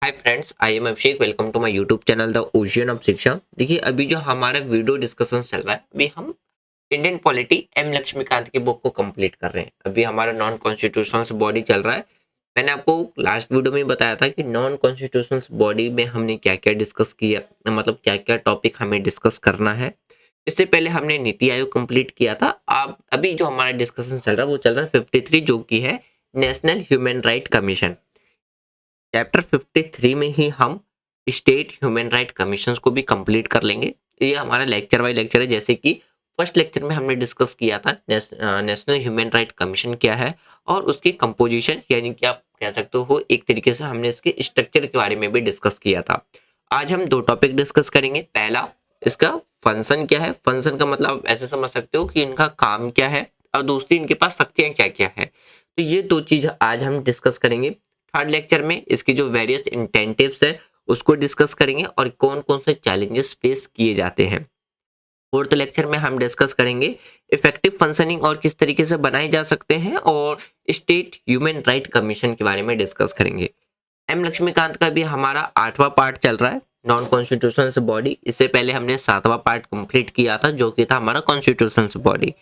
Hi friends, I am Abhishek. Welcome to my YouTube channel the ocean of Shiksha. देखिए, अभी जो हमारा वीडियो डिस्कशन चल रहा है, अभी हम इंडियन पॉलिटी एम लक्ष्मीकांत की बुक को कंप्लीट कर रहे हैं। अभी हमारा नॉन कॉन्स्टिट्यूशनल बॉडी चल रहा है। मैंने आपको लास्ट वीडियो में बताया था कि नॉन कॉन्स्टिट्यूशनल बॉडी में हमने क्या क्या डिस्कस किया, मतलब क्या क्या टॉपिक हमें डिस्कस करना है। इससे पहले हमने नीति आयोग कंप्लीट किया था। अब अभी जो हमारा डिस्कशन चल रहा है वो चल रहा है 53, जो कि है national human right commission. Chapter 53 में ही हम स्टेट ह्यूमन राइट कमीशंस को भी कंप्लीट कर लेंगे। ये हमारा लेक्चर बाय लेक्चर है। जैसे कि फर्स्ट लेक्चर में हमने डिस्कस किया था नेशनल ह्यूमन राइट कमीशन क्या है और उसकी कंपोजिशन, यानी कि आप कह सकते हो एक तरीके से हमने इसके स्ट्रक्चर के बारे में भी डिस्कस किया था। आज हम दो टॉपिक डिस्कस करेंगे। पहला, इसका फंक्शन क्या है। फंक्शन का मतलब आप ऐसे समझ सकते हो कि इनका काम क्या है, और दूसरी इनके पास शक्तियां क्या क्या है। तो ये दो चीज आज हम डिस्कस करेंगे। थर्ड लेक्चर में इसके जो वेरियस इंटेंटिव्स है उसको डिस्कस करेंगे और कौन कौन से चैलेंजेस फेस किए जाते हैं। फोर्थ लेक्चर में हम डिस्कस करेंगे इफेक्टिव फंक्शनिंग और किस तरीके से बनाए जा सकते हैं, और स्टेट ह्यूमन राइट कमीशन के बारे में डिस्कस करेंगे। एम लक्ष्मीकांत का भी हमारा 8वां पार्ट चल रहा है, नॉन कॉन्स्टिट्यूशनल बॉडी। इससे पहले हमने 7वां पार्ट कंप्लीट किया था, जो कि था हमारा कॉन्स्टिट्यूशनल बॉडी।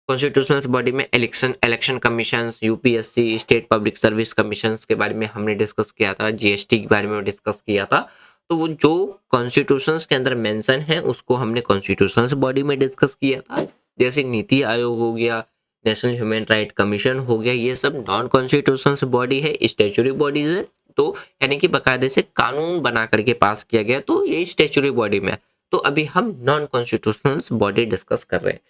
कॉन्स्टिट्यूशनल बॉडी में election election commission, UPSC, state public service commission के बारे में हमने डिस्कस किया था, जीएसटी के बारे में डिस्कस किया था। तो वो जो कॉन्स्टिट्यूशंस के अंदर मेंशन है उसको हमने कॉन्स्टिट्यूशनल बॉडी में डिस्कस किया था। जैसे नीति आयोग हो गया, नेशनल ह्यूमन राइट कमीशन हो गया, ये सब नॉन कॉन्स्टिट्यूशनल बॉडी है, स्टैच्यूटरी बॉडीज है। तो यानी कि बाकायदे से कानून बना करके पास किया गया, तो ये स्टैच्यूटरी बॉडी में है। तो अभी हम नॉन कॉन्स्टिट्यूशनल बॉडी डिस्कस कर रहे हैं।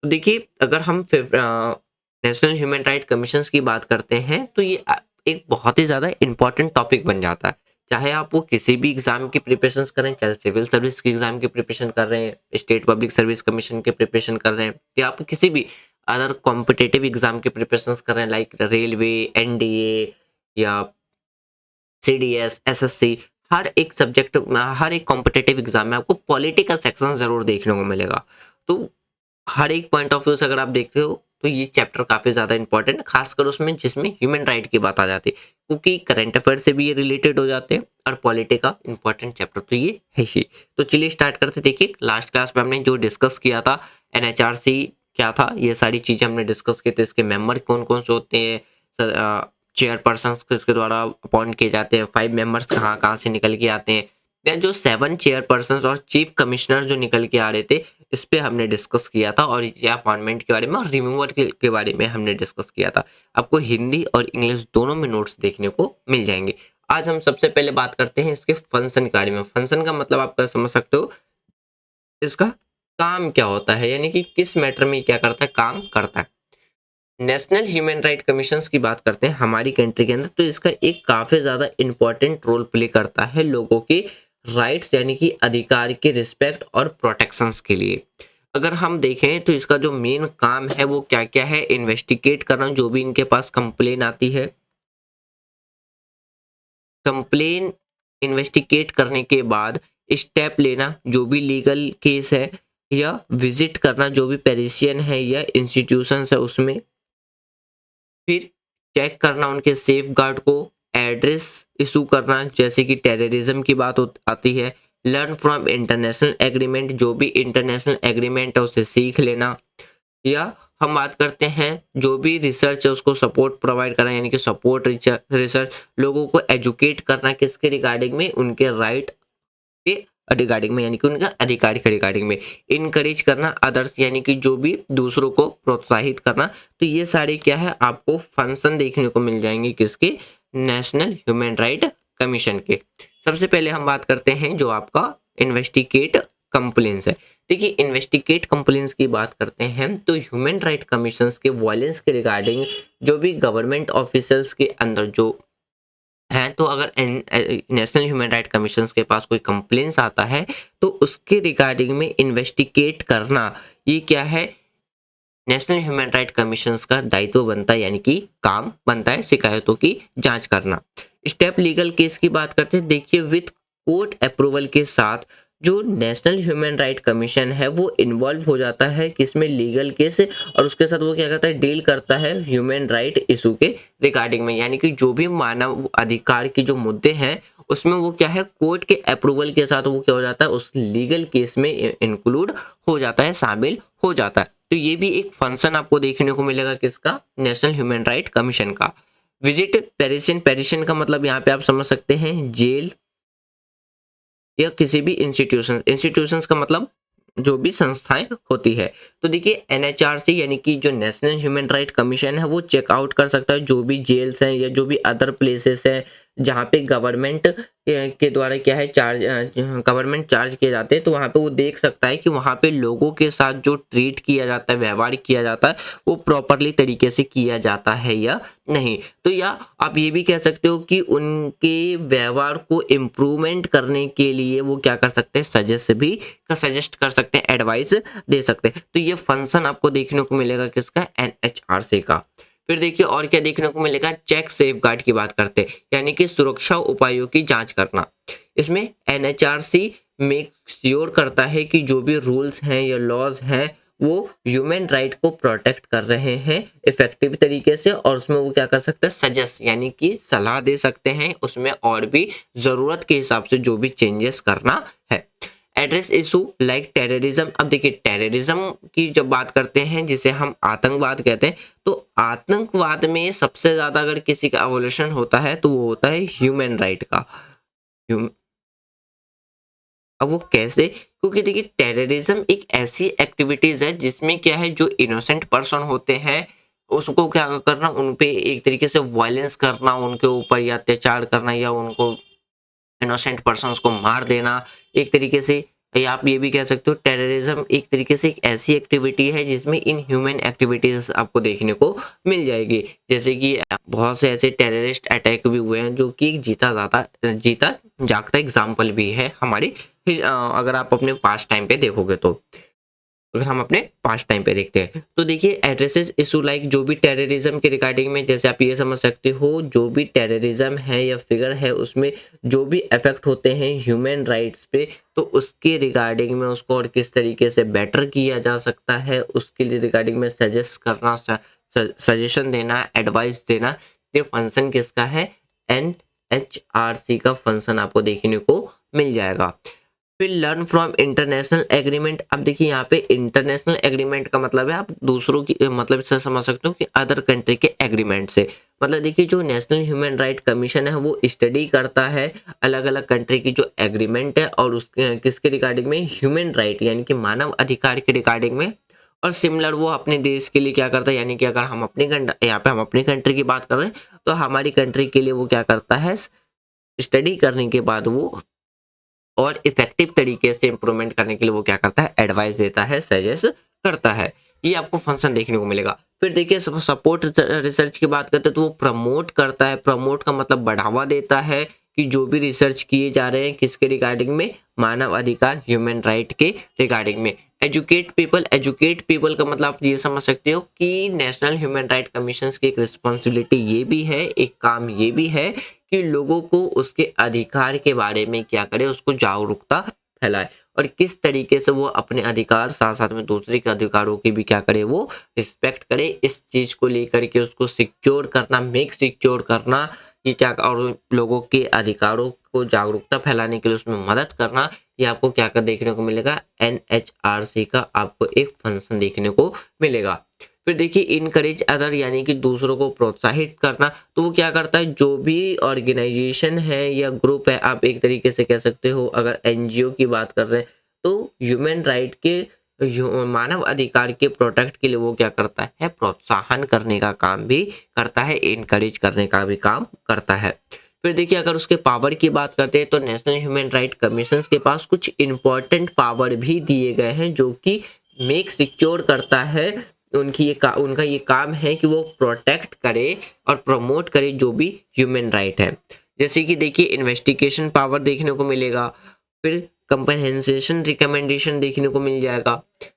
तो देखिए, अगर हम नेशनल ह्यूमन राइट कमीशन की बात करते हैं तो ये एक बहुत ही ज़्यादा इंपॉर्टेंट टॉपिक बन जाता है। चाहे आप वो किसी भी एग्जाम की प्रिपरेशन कर रहे हैं, चाहे सिविल सर्विस की एग्जाम की प्रिपरेशन कर रहे हैं, स्टेट पब्लिक सर्विस कमीशन की प्रिपरेशन कर रहे हैं, या आप किसी भी अदर कॉम्पिटेटिव एग्जाम की प्रिपरेशन कर रहे हैं, लाइक रेलवे, एनडीए या सीडीएस, एसएससी। हर एक सब्जेक्ट, हर एक कॉम्पिटेटिव एग्जाम में आपको पॉलिटिकल सेक्शन जरूर देखने को मिलेगा। तो हर एक पॉइंट ऑफ व्यू से अगर आप देखते हो तो ये चैप्टर काफी ज्यादा इंपॉर्टेंट है, खासकर उसमें जिसमें ह्यूमन राइट की बात आ जाती है, क्योंकि करंट अफेयर से भी ये रिलेटेड हो जाते हैं और पॉलिटी का इंपॉर्टेंट चैप्टर तो ये है ही। तो चलिए स्टार्ट करते। देखिए, लास्ट क्लास में हमने जो डिस्कस किया था, एनएचआरसी क्या था, ये सारी चीजें हमने डिस्कस की थी। इसके मेंबर कौन कौन से होते हैं, चेयरपर्सन किसके द्वारा अपॉइंट किए जाते हैं, 5 मेंबर्स कहाँ कहाँ से निकल के आते हैं, देन जो 7 चेयरपर्सन और चीफ कमिश्नर जो निकल के आ रहे थे, इस पे हमने डिस्कस किया था। और ये अपॉइंटमेंट के बारे में और रिमूवर के बारे में हमने डिस्कस किया था। आपको हिंदी और इंग्लिश दोनों में नोट्स देखने को मिल जाएंगे। आज हम सबसे पहले बात करते हैं इसके फंक्शन के बारे में। फंक्शन का मतलब आप समझ सकते हो, इसका काम क्या होता है, यानी कि किस मैटर में क्या करता है, काम करता है। नेशनल ह्यूमन राइट कमीशन की बात करते हैं हमारी कंट्री के अंदर, तो इसका एक काफी ज्यादा इंपॉर्टेंट रोल प्ले करता है लोगों के राइट्स, यानी कि अधिकार के रिस्पेक्ट और प्रोटेक्शंस के लिए। अगर हम देखें तो इसका जो मेन काम है वो क्या क्या है, इन्वेस्टिगेट करना, जो भी इनके पास कंप्लेन आती है, कंप्लेन इन्वेस्टिगेट करने के बाद स्टेप लेना, जो भी लीगल केस है, या विजिट करना जो भी पेरिशियन है या इंस्टीट्यूशंस है उसमें, फिर चेक करना उनके सेफ गार्ड को, एड्रेस इशू करना, जैसे कि टेररिज्म की बात आती है, लर्न फ्रॉम इंटरनेशनल एग्रीमेंट, जो भी इंटरनेशनल एग्रीमेंट है उसे सीख लेना, या हम बात करते हैं जो भी रिसर्च है उसको सपोर्ट प्रोवाइड करना, यानी कि सपोर्ट रिसर्च, लोगों को एजुकेट करना किसके रिगार्डिंग में, उनके राइट के रिगार्डिंग में, यानी कि उनका अधिकार के रिगार्डिंग में, इनकरेज करना अदर्स, यानी कि जो भी दूसरों को प्रोत्साहित करना। तो ये सारे क्या है, आपको फंक्शन देखने को मिल जाएंगे किसके, नेशनल ह्यूमन राइट कमीशन के। सबसे पहले हम बात करते हैं जो आपका इन्वेस्टिगेट कंप्लेंट्स है। देखिए, इन्वेस्टिगेट कंप्लेंट्स की बात करते हैं तो ह्यूमन राइट कमीशन के वायलेंस के रिगार्डिंग जो भी गवर्नमेंट ऑफिसर्स के अंदर जो है, तो अगर नेशनल ह्यूमन राइट कमीशन के पास कोई कंप्लेंट्स आता है तो उसके रिगार्डिंग में इन्वेस्टिगेट करना, ये क्या है, नेशनल ह्यूमन राइट कमीशन का दायित्व बनता है, यानी कि काम बनता है शिकायतों की जांच करना। स्टेप लीगल केस की बात करते हैं। देखिए, विथ कोर्ट अप्रूवल के साथ जो नेशनल ह्यूमन राइट कमीशन है वो इन्वॉल्व हो जाता है किसमें, लीगल केस, और उसके साथ वो क्या करता है, डील करता है ह्यूमन राइट इशू के रिगार्डिंग में। यानी कि जो भी मानव अधिकार के जो मुद्दे हैं उसमें वो क्या है, कोर्ट के अप्रूवल के साथ वो क्या हो जाता है, उस लीगल केस में इंक्लूड हो जाता है, शामिल हो जाता है। तो ये भी एक फंक्शन आपको देखने को मिलेगा किसका, नेशनल ह्यूमन राइट कमीशन का। विजिट पेरिशन, पेरिशन का मतलब यहाँ पे आप समझ सकते हैं जेल या किसी भी इंस्टीट्यूशन, इंस्टीट्यूशंस का मतलब जो भी संस्थाएं होती है। तो देखिए एनएचआरसी यानी कि जो नेशनल ह्यूमन राइट कमीशन है वो चेकआउट कर सकता है जो भी जेल्स हैं या जो भी अदर प्लेसेस हैं जहाँ पे गवर्नमेंट के द्वारा क्या है चार्ज, गवर्नमेंट चार्ज किए जाते हैं। तो वहाँ पे वो देख सकता है कि वहाँ पे लोगों के साथ जो ट्रीट किया जाता है, व्यवहार किया जाता है, वो प्रॉपरली तरीके से किया जाता है या नहीं। तो या आप ये भी कह सकते हो कि उनके व्यवहार को इम्प्रूवमेंट करने के लिए वो क्या कर सकते हैं, सजेस्ट कर सकते हैं, एडवाइस दे सकते हैं। तो ये फंक्शन आपको देखने को मिलेगा किसका, एनएचआरसी का। फिर देखिए और क्या देखने को मिलेगा, चेक सेफ गार्ड की बात करते हैं, यानी कि सुरक्षा उपायों की जांच करना। इसमें एनएचआरसी मेक श्योर करता है कि जो भी रूल्स हैं या लॉज हैं वो ह्यूमन राइट को प्रोटेक्ट कर रहे हैं इफेक्टिव तरीके से, और उसमें वो क्या कर सकते हैं, सजेस्ट यानी कि सलाह दे सकते हैं उसमें और भी जरूरत के हिसाब से जो भी चेंजेस करना है। Address issue like terrorism. अब देखिए टेररिज्म की जब बात करते हैं जिसे हम आतंकवाद कहते हैं, तो आतंकवाद में सबसे ज्यादा अगर किसी का एवोल्यूशन होता है तो वो होता है ह्यूमन राइट का। अब वो कैसे, क्योंकि देखिए टेररिज्म एक ऐसी एक्टिविटीज है जिसमें क्या है, जो इनोसेंट पर्सन होते हैं उसको क्या करना, उन पे एक तरीके से वायलेंस करना, उनके ऊपर या अत्याचार करना या उनको इनोसेंट पर्सन्स को मार देना एक तरीके से। या आप ये भी कह सकते हो टेररिज्म एक तरीके से एक ऐसी एक्टिविटी है जिसमें इन ह्यूमन एक्टिविटीज आपको देखने को मिल जाएगी। जैसे कि बहुत से ऐसे टेररिस्ट अटैक भी हुए हैं जो कि एक जीता जागता एग्जाम्पल भी है हमारी, अगर आप अपने पास्ट टाइम पे देखोगे तो, अगर हम अपने पास्ट टाइम पे देखते हैं तो देखिए एड्रेसेस इशू लाइक जो भी टेररिज्म के रिगार्डिंग में, जैसे आप ये समझ सकते हो जो भी टेररिज्म है या फिगर है उसमें जो भी इफेक्ट होते हैं ह्यूमन राइट्स पे, तो उसके रिगार्डिंग में उसको और किस तरीके से बेटर किया जा सकता है उसके लिए रिगार्डिंग में सजेस्ट करना, सजेशन देना, एडवाइस देना, ये फंक्शन किसका है, एनएचआरसी का फंक्शन आपको देखने को मिल जाएगा। फिर लर्न फ्रॉम इंटरनेशनल एग्रीमेंट। अब देखिए यहाँ पे इंटरनेशनल एग्रीमेंट का मतलब है आप दूसरों की मतलब से समझ सकते हो कि अदर कंट्री के एग्रीमेंट से। मतलब देखिए जो नेशनल ह्यूमन राइट कमीशन है वो स्टडी करता है अलग अलग कंट्री की जो एग्रीमेंट है और उस किसके रिगार्डिंग में, ह्यूमन राइट यानी कि मानव अधिकार के रिगार्डिंग में, और सिमिलर वो अपने देश के लिए क्या करता है, यानी कि अगर हम अपनी यहाँ पे हम अपनी कंट्री की बात कर रहे हैं तो हमारी कंट्री के लिए वो क्या करता है, स्टडी करने के बाद वो और इफेक्टिव तरीके से इंप्रूवमेंट करने के लिए वो क्या करता है, एडवाइस देता है, सजेस्ट करता है। ये आपको फंक्शन देखने को मिलेगा। फिर देखिए सपोर्ट रिसर्च की बात करते हैं तो वो प्रमोट करता है, प्रमोट का मतलब बढ़ावा देता है कि जो भी रिसर्च किए जा रहे हैं किसके रिगार्डिंग में, मानव अधिकार ह्यूमन राइट के रिगार्डिंग में। एजुकेट पीपल, एजुकेट पीपल का मतलब आप ये समझ सकते हो कि नेशनल ह्यूमन राइट कमीशन की एक रिस्पॉन्सिबिलिटी ये भी है, एक काम ये भी है कि लोगों को उसके अधिकार के बारे में क्या करे, उसको जागरूकता फैलाए और किस तरीके से वो अपने अधिकार साथ साथ में दूसरे के अधिकारों की भी क्या करे, वो रिस्पेक्ट करे। इस चीज को लेकर के उसको सिक्योर करना, मेक सिक्योर करना, ये क्या, और लोगों के अधिकारों को जागरूकता फैलाने के लिए उसमें मदद करना, ये आपको क्या कर देखने को मिलेगा, एनएचआरसी का आपको एक फंक्शन देखने को मिलेगा। फिर देखिए इनकरेज अदर यानी कि दूसरों को प्रोत्साहित करना, तो वो क्या करता है, जो भी ऑर्गेनाइजेशन है या ग्रुप है, आप एक तरीके से कह सकते हो अगर एनजीओ की बात कर रहे हैं तो ह्यूमन राइट के मानव अधिकार के प्रोटेक्ट के लिए वो क्या करता है, प्रोत्साहन करने का काम भी करता है, इनकरेज करने का भी काम करता है। फिर देखिए अगर उसके पावर की बात करते हैं तो नेशनल ह्यूमन राइट कमीशन के पास कुछ इंपॉर्टेंट पावर भी दिए गए हैं जो कि मेक सिक्योर करता है, उनका ये काम है कि वो प्रोटेक्ट करे और प्रमोट करे जो भी ह्यूमन राइट है। जैसे कि देखिए इन्वेस्टिगेशन पावर देखने को मिलेगा, फिर कंपनसेशन रिकमेंडेशन देखने को मिल जाएगा,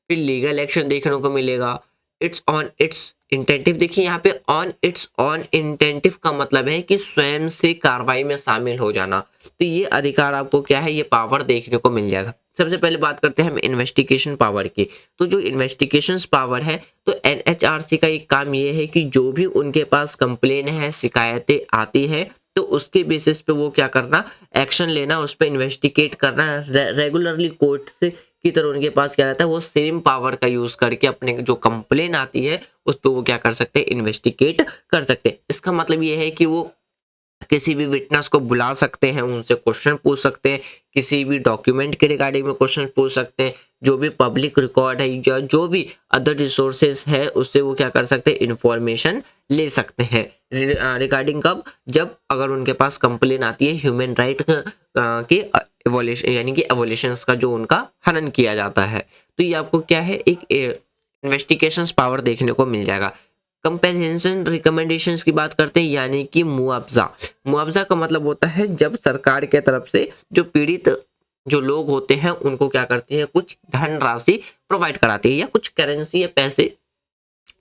फिर लीगल एक्शन देखने को मिलेगा। इट्स ऑन इट्स इंटेंटिव, देखिए यहाँ पे ऑन इट्स ऑन इंटेंटिव का मतलब है कि स्वयं से कार्रवाई में शामिल हो जाना। तो ये अधिकार आपको क्या है, ये पावर देखने को मिल जाएगा। सबसे पहले बात करते हैं हम इन्वेस्टिगेशन पावर की। तो जो इन्वेस्टिगेशन पावर है, तो एनएचआरसी का एक काम ये है कि जो भी उनके पास कंप्लेन है, शिकायतें आती है, तो उसके बेसिस पे वो क्या करना, एक्शन लेना, उस पर इन्वेस्टिगेट करना। रेगुलरली कोर्ट से की तरह उनके पास क्या रहता है, वो सेम पावर का यूज करके अपने जो कंप्लेन आती है उस पर वो क्या कर सकते हैं, इन्वेस्टिगेट कर सकते हैं। इसका मतलब ये है कि वो किसी भी विटनेस को बुला सकते हैं, उनसे क्वेश्चन पूछ सकते हैं, किसी भी डॉक्यूमेंट के रिगार्डिंग में क्वेश्चन पूछ सकते हैं, जो भी पब्लिक रिकॉर्ड है या जो भी अदर रिसोर्सेज है उससे वो क्या कर सकते हैं, इंफॉर्मेशन ले सकते हैं रिगार्डिंग कब, जब अगर उनके पास कंप्लेन आती है ह्यूमन राइट के एवोल्यूशन, यानी कि एवोल्यूशंस का जो उनका हनन किया जाता है। तो ये आपको क्या है, एक इन्वेस्टिगेशंस पावर देखने को मिल जाएगा। कंपेंसेशन रिकमेंडेशंस की बात करते हैं, यानी कि मुआवजा। मुआवजा का मतलब होता है जब सरकार के तरफ से जो पीड़ित जो लोग होते हैं उनको क्या करती है, कुछ धनराशि प्रोवाइड कराती है या कुछ करेंसी या पैसे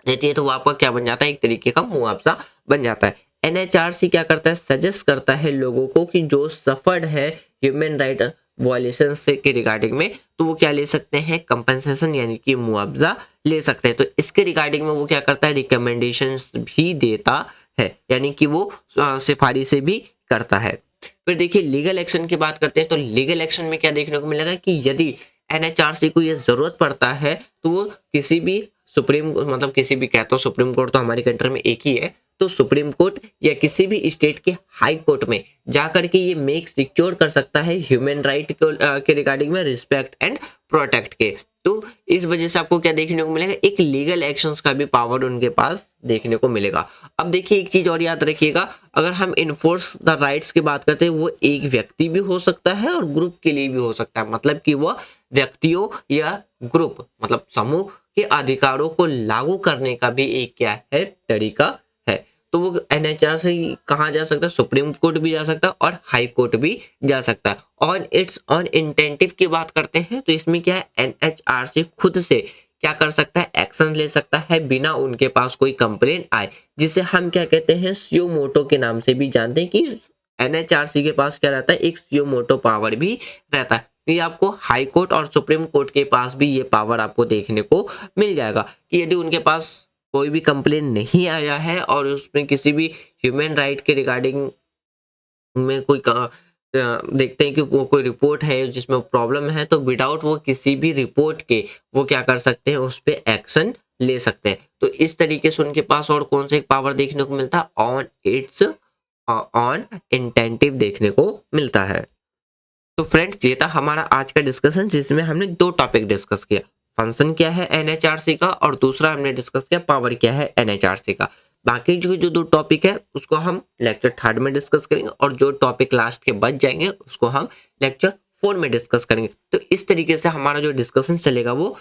देती है, तो वो आपका क्या बन जाता है, एक तरीके का मुआवजा बन जाता है। एनएचआरसी क्या करता है, सजेस्ट करता है लोगों को कि जो सफर्ड है ह्यूमन राइट वायलेशन से के रिगार्डिंग में, तो वो क्या ले सकते हैं, कंपनसेशन यानी कि मुआवजा ले सकते हैं। तो इसके रिगार्डिंग में वो क्या करता है, रिकमेंडेशंस भी देता है, यानी कि वो सिफारिशें भी करता है। फिर देखिए लीगल एक्शन की बात करते हैं, तो लीगल एक्शन में क्या देखने को मिलेगा कि यदि एनएचआरसी को ये जरूरत पड़ता है तो वो किसी भी सुप्रीम, मतलब किसी भी, कहता हूँ सुप्रीम कोर्ट तो हमारी कंट्री में एक ही है, तो सुप्रीम कोर्ट या किसी भी स्टेट के हाई कोर्ट में जाकर के ये मेक सिक्योर कर सकता है ह्यूमन राइट के रिगार्डिंग में रिस्पेक्ट एंड प्रोटेक्ट के। तो इस वजह से आपको क्या देखने को मिलेगा, एक लीगल एक्शंस का भी पावर उनके पास देखने को मिलेगा। अब देखिए एक चीज और याद रखिएगा, अगर हम इन्फोर्स द राइट्स की बात करते हैं, वो एक व्यक्ति भी हो सकता है और ग्रुप के लिए भी हो सकता है, मतलब कि वह व्यक्तियों या ग्रुप, मतलब समूह के अधिकारों को लागू करने का भी एक क्या है, तरीका है। तो वो एनएचआर से कहाँ जा सकता है, सुप्रीम कोर्ट भी जा सकता है और हाई कोर्ट भी जा सकता है। ऑन इट्स ऑन इंटेंटिव की बात करते हैं, तो इसमें क्या है, एनएचआर से खुद से क्या कर सकता है, एक्शन ले सकता है बिना उनके पास कोई कंप्लेन आए, जिसे हम क्या कहते हैं, सुयो मोटो के नाम से भी जानते हैं कि एनएचआरसी के पास क्या रहता है, एक सुयो मोटो पावर भी रहता है। ये आपको हाई कोर्ट और सुप्रीम कोर्ट के पास भी ये पावर आपको देखने को मिल जाएगा कि यदि उनके पास कोई भी कंप्लेन नहीं आया है और उसमें किसी भी ह्यूमन राइट के रिगार्डिंग में कोई देखते हैं कि वो कोई रिपोर्ट है जिसमें प्रॉब्लम है, तो विदाउट वो किसी भी रिपोर्ट के वो क्या कर सकते हैं, उस पर एक्शन ले सकते हैं। तो इस तरीके से उनके पास और कौन सा एक पावर देखने को मिलता है, ऑन इट्स ऑन इंटेंटिव देखने को मिलता है। तो फ्रेंड्स ये था हमारा आज का डिस्कशन, जिसमें हमने दो टॉपिक डिस्कस किया, फंक्शन क्या है एनएचआरसी का और दूसरा हमने डिस्कस किया पावर क्या है एनएचआरसी का। बाकी जो दो टॉपिक है उसको हम लेक्चर 3 में डिस्कस करेंगे और जो टॉपिक लास्ट के बच जाएंगे उसको हम लेक्चर 4 में डिस्कस करेंगे। तो इस तरीके से हमारा जो डिस्कशन चलेगा वो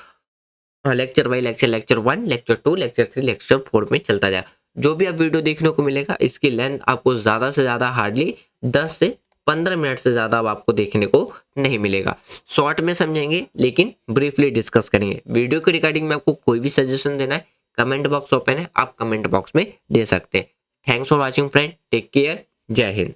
lecture by lecture, lecture 1, lecture 2, lecture 3, lecture 4 में चलता जाएगा। जो भी आप वीडियो देखने को मिलेगा इसकी लेंथ आपको ज्यादा से ज्यादा हार्डली 10 से 15 मिनट से ज्यादा अब आपको देखने को नहीं मिलेगा। शॉर्ट में समझेंगे लेकिन ब्रीफली डिस्कस करेंगे। वीडियो के रिगार्डिंग में आपको कोई भी सजेशन देना है, कमेंट बॉक्स ओपन है, आप कमेंट बॉक्स में दे सकते हैं। Thanks for watching friend, take care, जय हिंद।